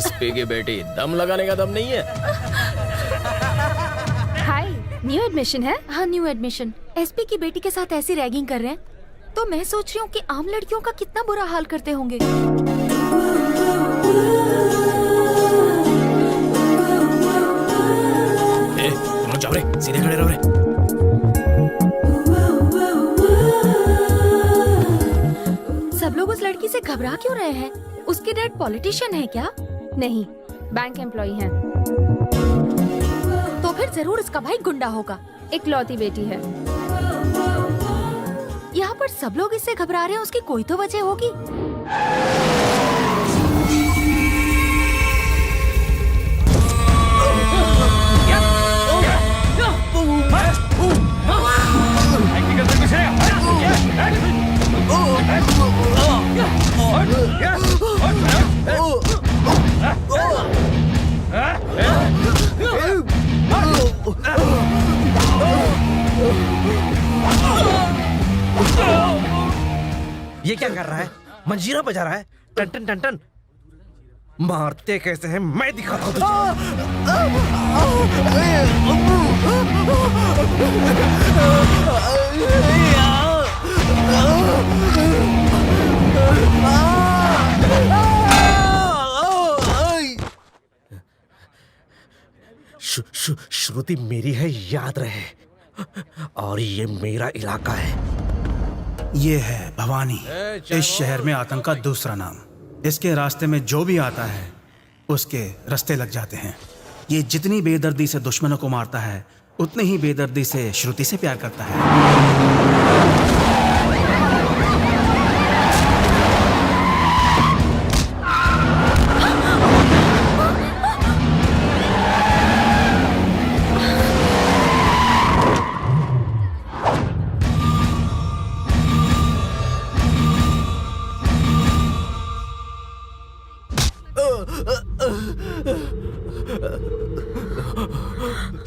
SP की बेटी, दम लगाने का दम नहीं है। हाय, न्यू एडमिशन है? हाँ, न्यू एडमिशन। एसपी की बेटी के साथ ऐसी रैगिंग कर रहे हैं, तो मैं सोच रही हूँ कि आम लड़कियों का कितना बुरा हाल करते होंगे। तुम लोग जाओ रे, सीधे खड़े रहो रे। सब लोग उस लड़की से घबरा क्यों रहे हैं? उसके डैड पॉलिटिशियन है क्या? नहीं, बैंक एम्प्लॉय हैं। तो फिर जरूर उसका भाई गुंडा होगा। इकलौती बेटी है। यहाँ पर सब लोग इससे घबरा रहे हैं, उसकी कोई तो वजह होगी। ये क्या कर रहा है? मंजीरा बजा रहा है। टन टन टन टन। मारते कैसे हैं मैं दिखाता हूँ श्रुति मेरी है, याद रहे। और ये मेरा इलाका है। ये है भवानी, इस शहर में आतंक का दूसरा नाम। इसके रास्ते में जो भी आता है उसके रास्ते लग जाते हैं। ये जितनी बेदर्दी से दुश्मनों को मारता है उतनी ही बेदर्दी से श्रुति से प्यार करता है।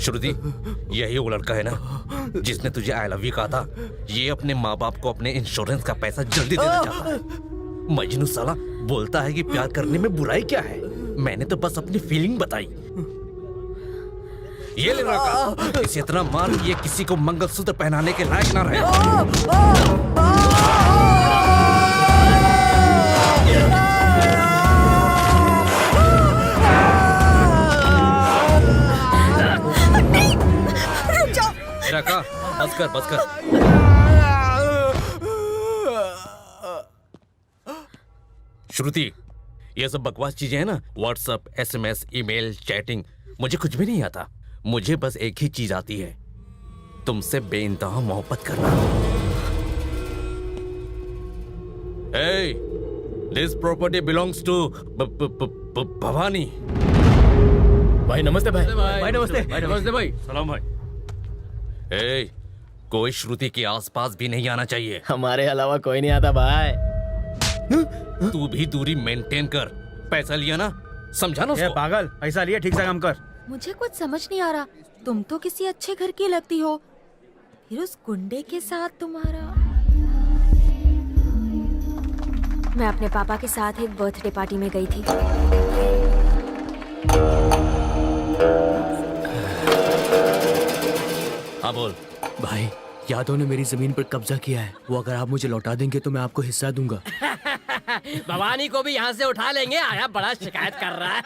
श्रुति, यही वो लड़का है ना जिसने तुझे आई लव यू कहा था? ये अपने माँ बाप को अपने इंश्योरेंस का पैसा जल्दी देना चाहता है। मजनू साला बोलता है कि प्यार करने में बुराई क्या है। मैंने तो बस अपनी फीलिंग बताई। ये ले लड़का, इसे इतना मार कि ये किसी को मंगलसूत्र पहनाने के लायक ना रहे। रखा, बस कर बस कर। श्रुति, ये सब बकवास चीजें हैं ना, व्हाट्सएप, एसएमएस, ईमेल, चैटिंग, मुझे कुछ भी नहीं आता। मुझे बस एक ही चीज आती है, तुमसे बेइंतहा मोहब्बत करना। Hey, this property belongs to Bhavani. भाई नमस्ते भाई। भाई नमस्ते। भाई नमस्ते भाई। सलाम भाई। ए, कोई श्रुति के आसपास भी नहीं आना चाहिए। हमारे अलावा कोई नहीं आता भाई। तू भी दूरी मेंटेन कर। पैसा लिया ना, समझा ना उसको। पागल, पैसा लिया, ठीक से काम कर। मुझे कुछ समझ नहीं आ रहा। तुम तो किसी अच्छे घर की लगती हो, फिर उस गुंडे के साथ तुम्हारा। मैं अपने पापा के साथ एक बर्थडे पार्टी में गई थी। हाँ बोल। भाई, यादव ने मेरी जमीन पर कब्जा किया है। वो अगर आप मुझे लौटा देंगे तो मैं आपको हिस्सा दूंगा। भवानी को भी यहाँ से उठा लेंगे। आया बड़ा शिकायत कर रहा है।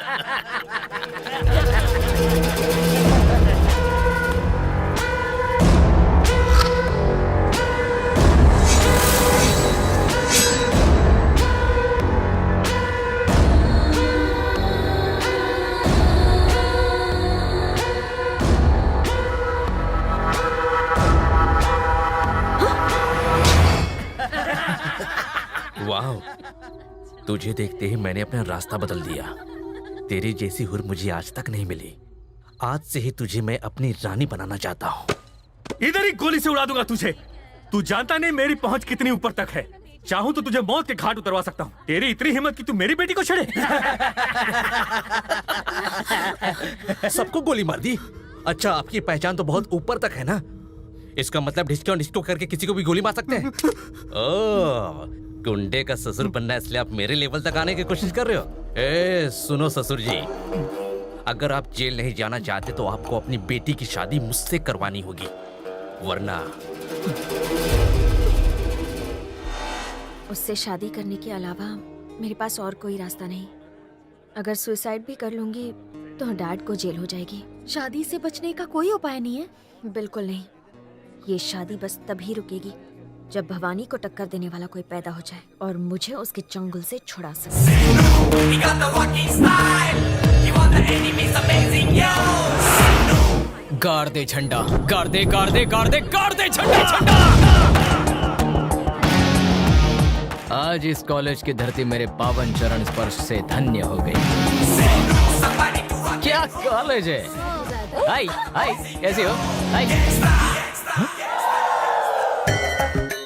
वाह, तुझे देखते ही मैंने अपना रास्ता बदल दिया। तेरी जैसी हुर मुझे आज तक नहीं मिली। आज से ही तुझे मैं अपनी रानी बनाना चाहता हूँ। इधर ही गोली से उड़ा दूंगा तुझे। तू जानता नहीं मेरी पहुंच कितनी ऊपर तक है। चाहूं तो तुझे मौत के घाट उतरवा सकता हूँ। तेरी इतनी हिम्मत कि तू मेरी बेटी को छेड़े। सबको गोली मार दी। अच्छा, आपकी पहचान तो बहुत ऊपर तक है ना। इसका मतलब डिस्को डिस्को करके किसी को भी गोली मार सकते हैं। ओह, गुंडे का ससुर बनना है इसलिए आप मेरे लेवल तक आने की कोशिश कर रहे हो? ए सुनो ससुर जी, अगर आप जेल नहीं जाना चाहते तो आपको अपनी बेटी की शादी मुझसे करवानी होगी, वरना उससे शादी करने के अलावा मेरे पास और कोई रास्ता नहीं। अगर सुसाइड भी कर लूंगी तो डैड को जेल हो जाएगी। शादी से बचने का कोई उपाय नहीं है? बिल्कुल नहीं। ये शादी बस तभी रुकेगी जब भवानी को टक्कर देने वाला कोई पैदा हो जाए और मुझे उसके चंगुल से छुड़ा सके। गाड़ दे झंडा, गाड़ दे, गाड़ दे, गाड़ दे, गाड़ दे झंडा, झंडा। आज इस कॉलेज की धरती मेरे पावन चरण स्पर्श से धन्य हो गई। क्या कॉलेज है? हाय हाय, कैसी हो? हाय।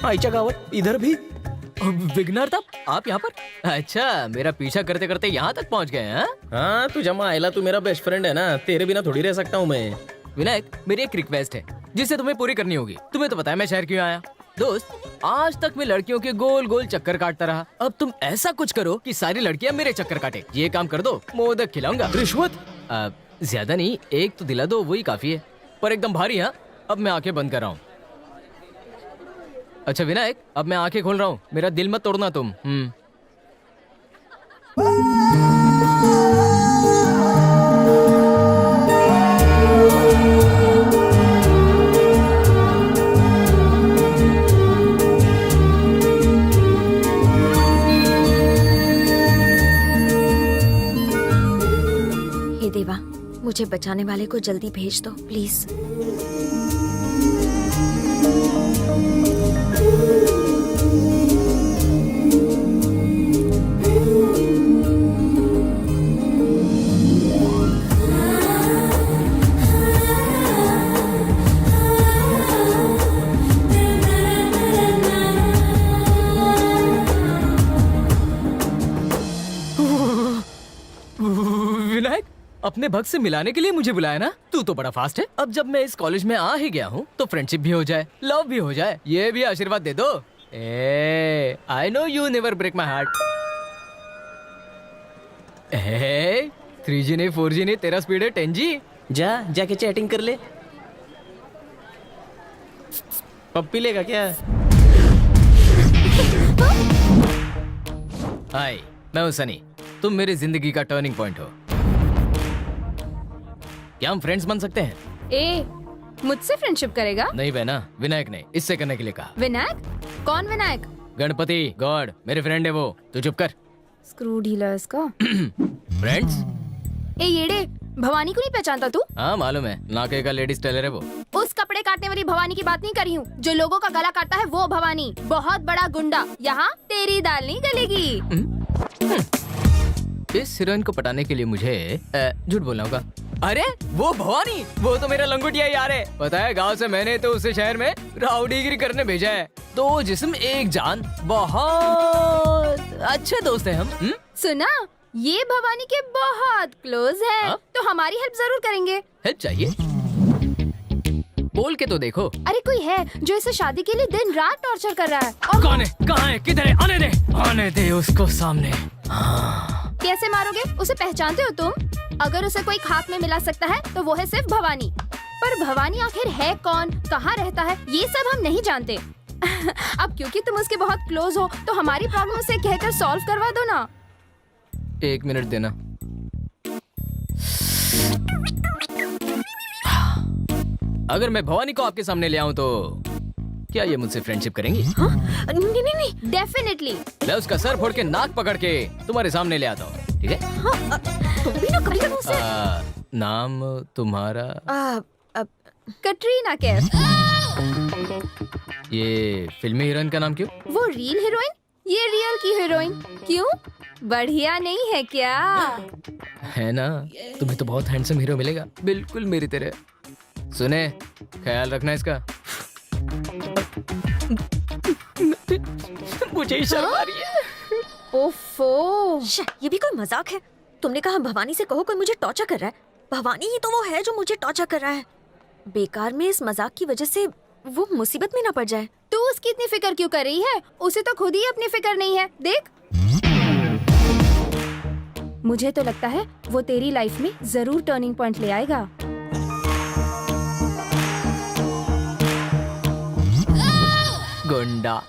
हाय चगावत, इधर भी विघ्नर तब आप यहाँ पर? अच्छा, मेरा पीछा करते करते यहाँ तक पहुँच गए हैं? हाँ तू जमा आयला, तू मेरा बेस्ट फ्रेंड है ना, तेरे बिना थोड़ी रह सकता हूँ मैं। विनायक, मेरी एक रिक्वेस्ट है जिसे तुम्हें पूरी करनी होगी। तुम्हें तो पता है मैं शहर क्यों आया। दोस्त, आज तक मैं लड़कियों के गोल गोल चक्कर काटता रहा। अब तुम ऐसा कुछ करो कि सारी लड़कियां मेरे चक्कर काटे। ये काम कर दो, मोदक खिलाऊंगा। रिश्वत? ज्यादा नहीं, एक तो दिला दो, वही काफी है, पर एकदम भारी। हाँ, अब मैं आंखें बंद कर रहा हूँ। अच्छा विनायक, अब मैं आंखें खोल रहा हूँ, मेरा दिल मत तोड़ना तुम। हे देवा, मुझे बचाने वाले को जल्दी भेज दो प्लीज। विनायक, अपने भक्त से मिलाने के लिए मुझे बुलाया ना? तू तो बड़ा फास्ट है। अब जब मैं इस कॉलेज में आ ही गया हूँ तो फ्रेंडशिप भी हो जाए, लव भी हो जाए, ये भी आशीर्वाद दे दो। I know you never break my heart. 3G नहीं 4G नहीं, तेरा स्पीड है 10G। जाके चैटिंग कर ले। पप्पी लेगा क्या? हाय, मैं हूँ सनी, तुम मेरी जिंदगी का टर्निंग पॉइंट हो। क्या हम फ्रेंड्स बन सकते हैं? ए, मुझसे फ्रेंडशिप करेगा? नहीं बहना, विनायक ने इससे करने के लिए कहा। विनायक? कौन विनायक? गणपति गॉड, मेरे फ्रेंड है वो। तू चुप कर। स्क्रू ढीला इसका। फ्रेंड्स? ए येड़े, भवानी को नहीं पहचानता तू? हाँ मालूम है, नाके का लेडीज टेलर है वो। उस कपड़े काटने वाली भवानी की बात नहीं कर रही हूँ, जो लोगों का गला काटता है वो भवानी, बहुत बड़ा गुंडा। यहाँ तेरी दाल नहीं गलेगी। इस हीरोइन को पटाने के लिए मुझे झूठ बोलना होगा। अरे वो भवानी, वो तो मेरा लंगोटिया यार है। पता है, गांव से मैंने तो उसे शहर में राउडीगिरी करने भेजा है। दो जिस्म एक जान, बहुत अच्छे दोस्त हैं हम। सुना, ये भवानी के बहुत क्लोज है। हाँ? तो हमारी हेल्प जरूर करेंगे। हेल्प चाहिए? बोल के तो देखो। अरे कोई है जो इसे शादी के लिए दिन रात टॉर्चर कर रहा है। और कौन है? कहाँ है? किधर है? आने दे उसको सामने। कैसे मारोगे? उसे पहचानते हो तुम? अगर उसे कोई खाक में मिला सकता है तो वो है सिर्फ भवानी। पर भवानी आखिर है कौन, कहाँ रहता है, ये सब हम नहीं जानते। अब क्योंकि तुम उसके बहुत क्लोज हो तो हमारी प्रॉब्लम उसे कहकर सॉल्व करवा दो ना। 1 मिनट देना। अगर मैं भवानी को आपके सामने ले आऊं तो क्या ये मुझसे फ्रेंडशिप करेंगी? नहीं नहीं नहीं, डेफिनेटली। मैं उसका सर फोड़ के नाक पकड़ के तुम्हारे सामने ले आता हूँ, ठीक है? तुम भी ना कभी मुझसे। नाम तुम्हारा? कटरीना कैफ। ये फिल्मी हीरोइन का नाम क्यों? वो रियल हीरोइन, ये रियल की हीरोइन। क्यों, बढ़िया नहीं है क्या? है ना, तुम्हें तो बहुत हैंडसम हीरो मिलेगा, बिल्कुल मेरी तरह। सुने, ख्याल रखना इसका। मुझे ही शर्म आ रही है। ओफो, ये भी कोई मजाक है? तुमने कहा भवानी से कहो कोई मुझे टॉर्चर कर रहा है। भवानी ही तो वो है जो मुझे टॉर्चर कर रहा है। बेकार में इस मजाक की वजह से वो मुसीबत में ना पड़ जाए। तू उसकी इतनी फिक्र क्यों कर रही है? उसे तो खुद ही अपनी फिक्र नहीं है। देख, मुझे तो लगता है वो तेरी लाइफ में जरूर टर्निंग पॉइंट ले आएगा। गुंडा।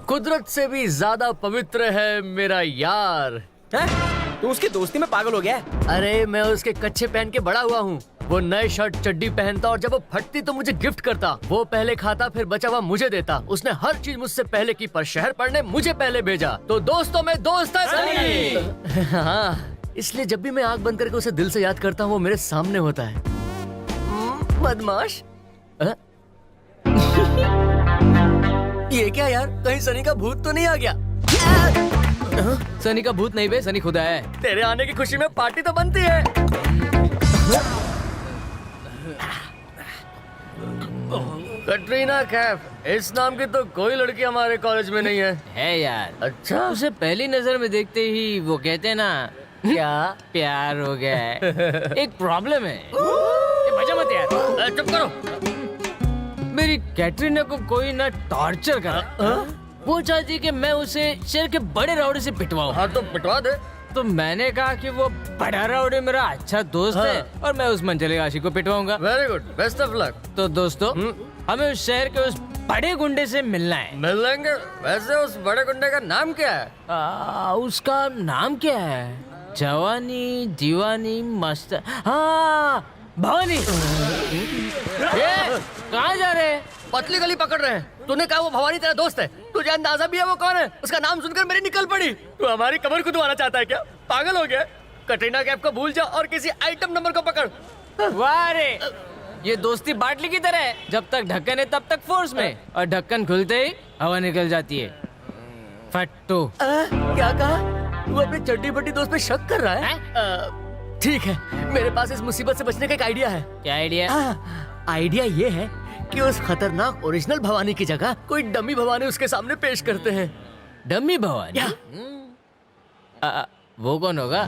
कुदरत से भी ज्यादा पवित्र है मेरा यार। तू उसकी दोस्ती में पागल हो गया है? अरे मैं उसके कच्चे पहन के बड़ा हुआ हूँ। वो नए शर्ट चड्डी पहनता और जब वो फटती तो मुझे गिफ्ट करता। वो पहले खाता फिर बचा हुआ मुझे देता। उसने हर चीज मुझसे पहले की, पर शहर पढ़ने मुझे पहले भेजा। तो दोस्तों में दोस्त है सनी। हाँ, इसलिए जब भी मैं आंख बंद करके उसे दिल से याद करता हूँ वो मेरे सामने होता है। बदमाश। ये क्या यार, कहीं सनी का भूत तो नहीं आ गया? सनी का भूत नहीं बे, सनी खुदा है। तेरे आने की खुशी में पार्टी तो बनती है। कटरीना कैफ, इस नाम की तो कोई लड़की हमारे कॉलेज में नहीं है यार। अच्छा, उसे पहली नजर में देखते ही वो कहते हैं ना, क्या प्यार हो गया है। एक प्रॉब्लम है। ये मजा मत यार। चुप करो। मेरी कैटरीना को कोई ना टॉर्चर करा। वो चाहती कि मैं उसे शहर के बड़े राउडी से पिटवाऊं। हाँ तो पिटवा दे। तो मैंने कहा कि वो बड़ा राउडी मेरा अच्छा दोस्त है और मैं उस मंचले आशिक को पिटवाऊंगा। Very good, best of luck. तो दोस्तों, हमें उस शहर के उस बड़े गुंडे से मिलना है। मिल लेंगे। वैसे उस बड़े गुंडे का नाम क्या है? उसका नाम क्या है? जवानी दीवानी मस्त। हाँ, भवानी। कहाँ जा रहे हैं? पतली गली पकड़ रहे हैं। तूने कहा वो भवानी तेरा दोस्त है, तुझे अंदाजा भी है वो कौन है? उसका नाम सुनकर मेरी निकल पड़ी। तू हमारी कमर खुदवाना चाहता है क्या? पागल हो गया? कटरीना कैफ को भूल जा और किसी आइटम नंबर को पकड़। वाह रे, ये दोस्ती बाटली की तरह है। जब तक ढक्कन है तब तक फोर्स में, और ढक्कन खुलते ही हवा निकल जाती है। फट्टू। क्या कहा? तू अपने चड्डी बड्डी दोस्त पे शक कर रहा है? ठीक है, मेरे पास इस मुसीबत से बचने का एक आइडिया है। क्या आइडिया? आइडिया ये है कि उस खतरनाक ओरिजिनल भवानी की जगह कोई डमी भवानी उसके सामने पेश करते हैं। डमी भवानी? वो कौन होगा?